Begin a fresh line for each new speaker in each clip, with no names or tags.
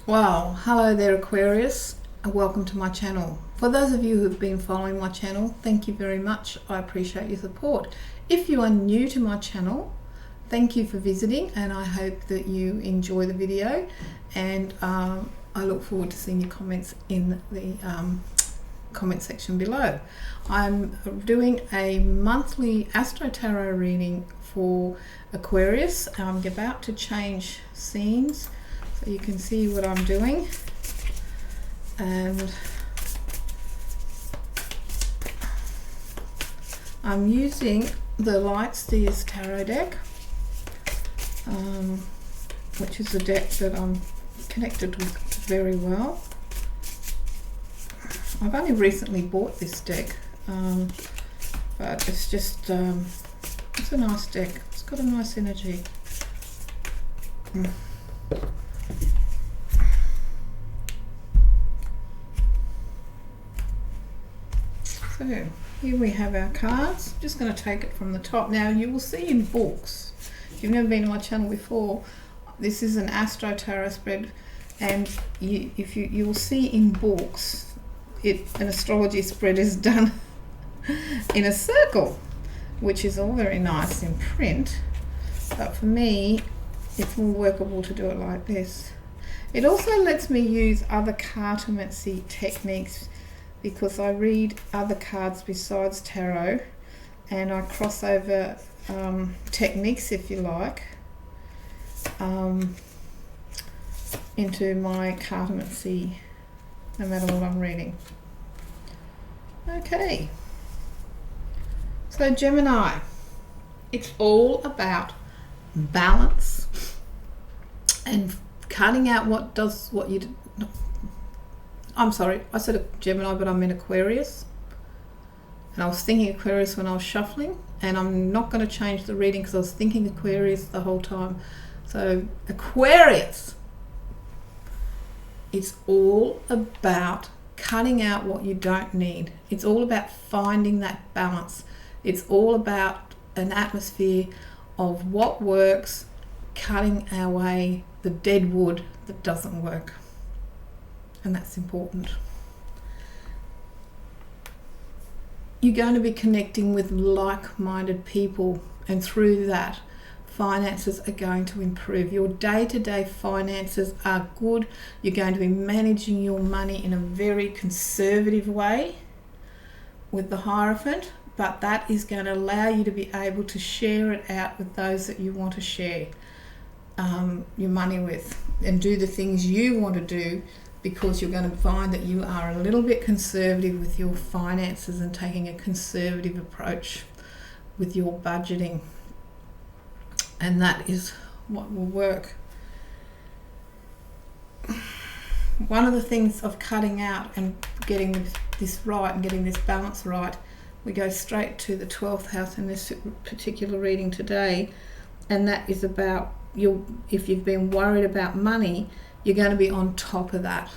Well, hello there Aquarius, and welcome to my channel. For those of you who have been following my channel, thank you very much. I appreciate your support. If you are new to my channel, thank you for visiting, and I hope that you enjoy the video, and I look forward to seeing your comments in the comment section below. I'm doing a monthly Astro Tarot reading for Aquarius. I'm about to change scenes so you can see what I'm doing, and I'm using the Light Steers Tarot deck, which is a deck that I'm connected with very well. I've only recently bought this deck, but it's just it's a nice deck. It's got a nice energy. So here we have our cards. Just going to take it from the top. Now you will see in books, if you've never been on my channel before, this is an Astro Tarot spread, and you will see in books an astrology spread is done in a circle, which is all very nice in print, but for me it's more workable to do it like this. It also lets me use other cartomancy techniques, because I read other cards besides tarot, and I cross over techniques, if you like, into my cartomancy, no matter what I'm reading. Okay, so Gemini, it's all about balance and cutting out I'm sorry, I said Gemini, but I meant Aquarius. And I was thinking Aquarius when I was shuffling, and I'm not going to change the reading because I was thinking Aquarius the whole time. So Aquarius, it's all about cutting out what you don't need. It's all about finding that balance. It's all about an atmosphere of what works, cutting away the dead wood that doesn't work. And that's important. You're going to be connecting with like-minded people, and through that, finances are going to improve. Your day-to-day finances are good. You're going to be managing your money in a very conservative way with the Hierophant, but that is going to allow you to be able to share it out with those that you want to share your money with, and do the things you want to do, because you're going to find that you are a little bit conservative with your finances and taking a conservative approach with your budgeting, and that is what will work. One of the things of cutting out and getting this right and getting this balance right, we go straight to the 12th house in this particular reading today, and that is about if you've been worried about money, you're going to be on top of that.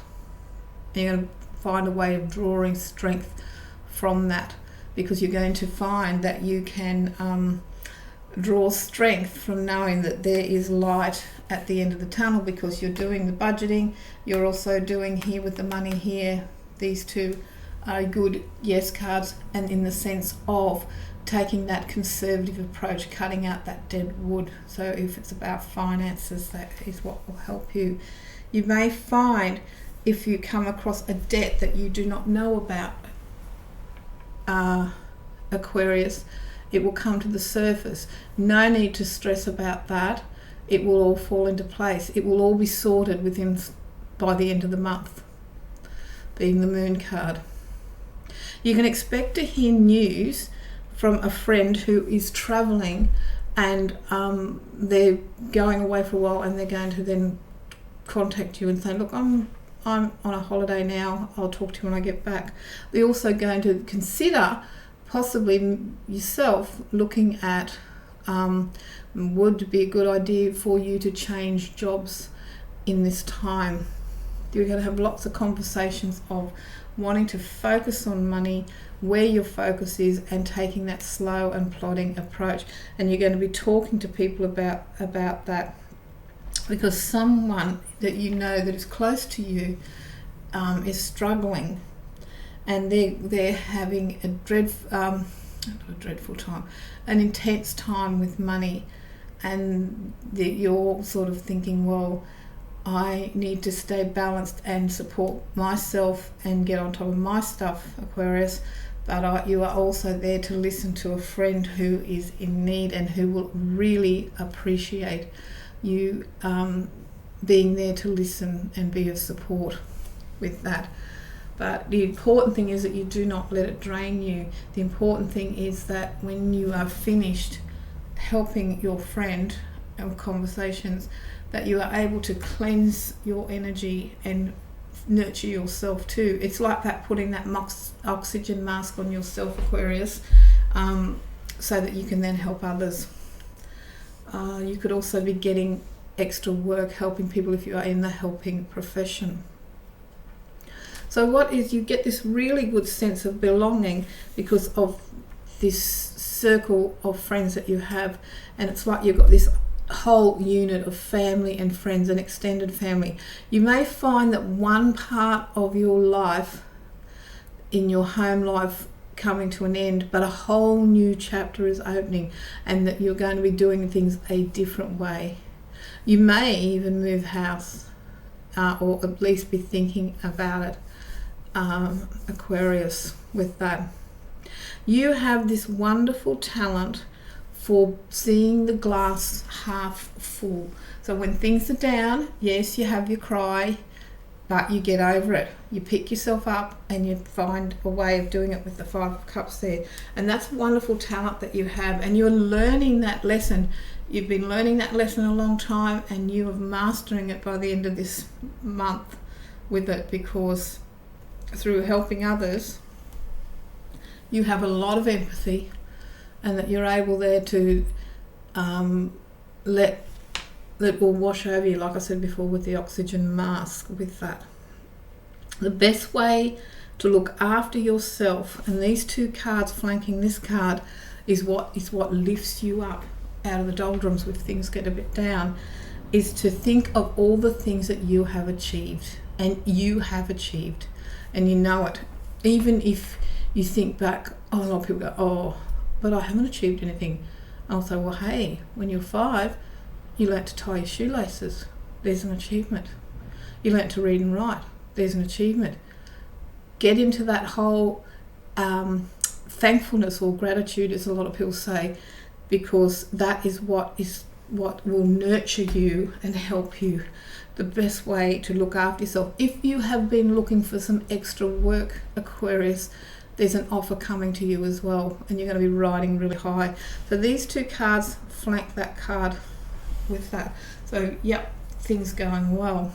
You're going to find a way of drawing strength from that, because you're going to find that you can draw strength from knowing that there is light at the end of the tunnel, because you're doing the budgeting. You're also doing here with the money here. These two are good yes cards, and in the sense of taking that conservative approach, cutting out that dead wood. So if it's about finances, that is what will help you. You may find, if you come across a debt that you do not know about, Aquarius, it will come to the surface. No need to stress about that. It will all fall into place. It will all be sorted by the end of the month, being the Moon card. You can expect to hear news from a friend who is traveling, and they're going away for a while, and they're going to then contact you and say, look, I'm on a holiday now, I'll talk to you when I get back. We're also going to consider possibly yourself looking at would be a good idea for you to change jobs in this time. You're going to have lots of conversations of wanting to focus on money, where your focus is, and taking that slow and plodding approach. And you're going to be talking to people about that. because someone that you know that is close to you is struggling, and they're having not a dreadful time, an intense time with money, and you're sort of thinking, well, I need to stay balanced and support myself and get on top of my stuff, Aquarius, but you are also there to listen to a friend who is in need and who will really appreciate you being there to listen and be of support with that. But the important thing is that you do not let it drain you. The important thing is that when you are finished helping your friend and conversations, that you are able to cleanse your energy and nurture yourself too. It's like that, putting that oxygen mask on yourself, Aquarius, so that you can then help others. You could also be getting extra work helping people if you are in the helping profession. So you get this really good sense of belonging because of this circle of friends that you have, and it's like you've got this whole unit of family and friends and extended family. You may find that one part of your life, in your home life, coming to an end, but a whole new chapter is opening, and that you're going to be doing things a different way. You may even move house, or at least be thinking about it, Aquarius, with that. You have this wonderful talent for seeing the glass half full. So when things are down, yes, you have your cry, but you get over it. You pick yourself up and you find a way of doing it with the Five of Cups there. And that's a wonderful talent that you have, and you're learning that lesson. You've been learning that lesson a long time, and you are mastering it by the end of this month with it, because through helping others, you have a lot of empathy, and that you're able there to let will wash over you, like I said before, with the oxygen mask with that. The best way to look after yourself, and these two cards flanking this card, is what lifts you up out of the doldrums when things get a bit down, is to think of all the things that you have achieved, and you have achieved, and you know it. Even if you think back, a lot of people go, oh, but I haven't achieved anything. I'll say, well, hey, when you're 5, you learnt to tie your shoelaces. There's an achievement. You learnt to read and write. There's an achievement. Get into that whole thankfulness or gratitude, as a lot of people say, because that is what will nurture you and help you. The best way to look after yourself. If you have been looking for some extra work, Aquarius, there's an offer coming to you as well, and you're going to be riding really high. So these two cards flank that card with that. So, yep, things going well.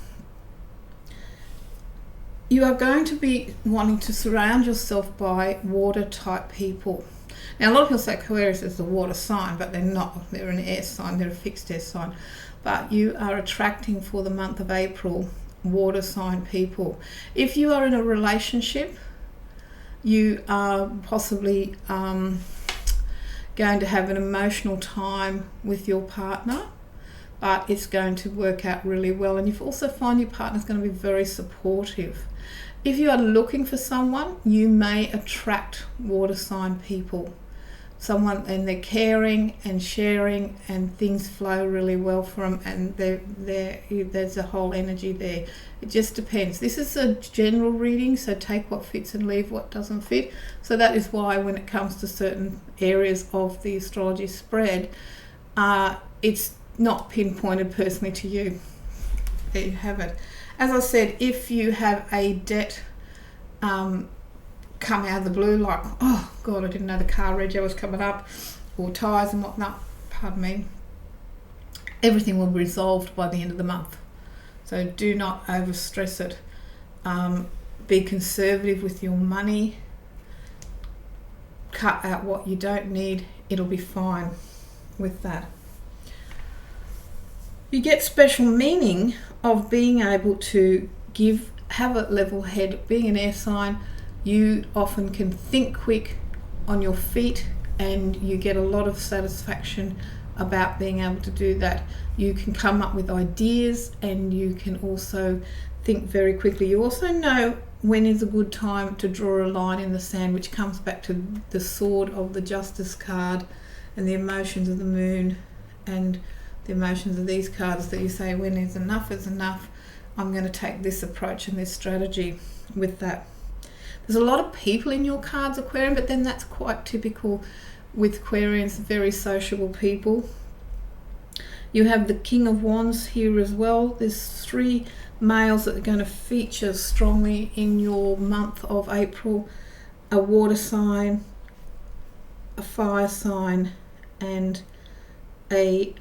You are going to be wanting to surround yourself by water-type people. Now, a lot of people say Aquarius is the water sign, but they're not. They're an air sign. They're a fixed air sign. But you are attracting, for the month of April, water sign people. If you are in a relationship, you are possibly going to have an emotional time with your partner, but it's going to work out really well. And you also find your partner's going to be very supportive. If you are looking for someone, you may attract water sign people. Someone, and they're caring and sharing, and things flow really well for them, and there's a whole energy there. It just depends. This is a general reading, so take what fits and leave what doesn't fit. So that is why when it comes to certain areas of the astrology spread, it's not pinpointed personally to you. There you have it. As I said, if you have a debt come out of the blue, like, oh God, I didn't know the car rego was coming up, or tyres and whatnot, pardon me, everything will be resolved by the end of the month. So do not overstress it. Be conservative with your money. Cut out what you don't need. It'll be fine with that. You get special meaning of being able to have a level head. Being an air sign, you often can think quick, on your feet, and you get a lot of satisfaction about being able to do that. You can come up with ideas, and you can also think very quickly. You also know when is a good time to draw a line in the sand, which comes back to the sword of the Justice card and the emotions of the Moon and the emotions of these cards, that you say, when is enough, I'm going to take this approach and this strategy with that. There's a lot of people in your cards, Aquarian, but then that's quite typical with Aquarians, very sociable people. You have the King of Wands here as well. There's 3 males that are going to feature strongly in your month of April: a water sign, a fire sign, and a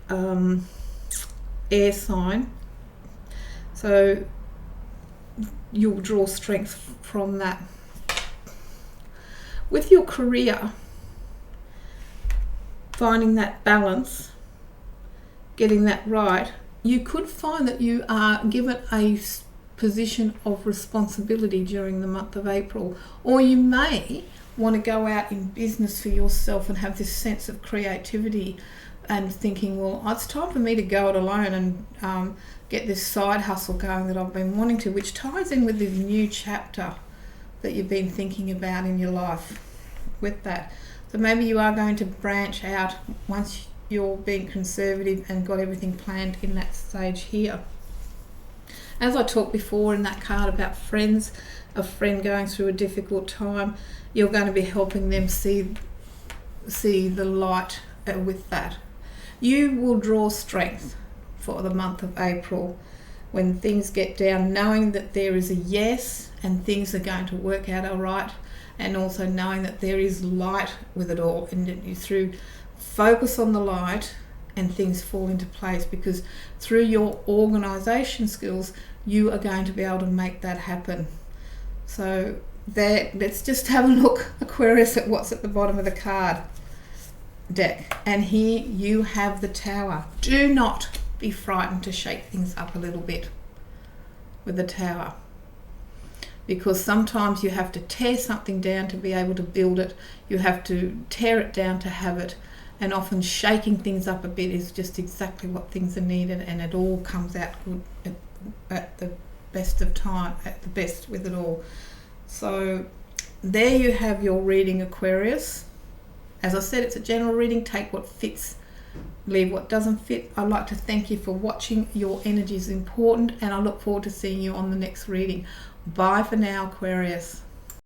air sign. So you'll draw strength from that. With your career, finding that balance, getting that right, you could find that you are given a position of responsibility during the month of April, or you may want to go out in business for yourself and have this sense of creativity and thinking, well, it's time for me to go it alone and get this side hustle going that I've been wanting to, which ties in with this new chapter that you've been thinking about in your life with that. So maybe you are going to branch out once you're being conservative and got everything planned in that stage here. As I talked before in that card about friends, a friend going through a difficult time, you're going to be helping them see the light with that. You will draw strength for the month of April when things get down, knowing that there is a yes and things are going to work out all right, and also knowing that there is light with it all, and that you through focus on the light and things fall into place, because through your organisation skills you are going to be able to make that happen. So there, let's just have a look, Aquarius, at what's at the bottom of the card deck. And here you have the Tower. Do not be frightened to shake things up a little bit with the Tower, because sometimes you have to tear something down to be able to build it. You have to tear it down to have it, and often shaking things up a bit is just exactly what things are needed, and it all comes out good at the best of time, at the best with it all. So there you have your reading, Aquarius. As I said, it's a general reading. Take what fits, leave what doesn't fit. I'd like to thank you for watching. Your energy is important, and I look forward to seeing you on the next reading. Bye for now, Aquarius.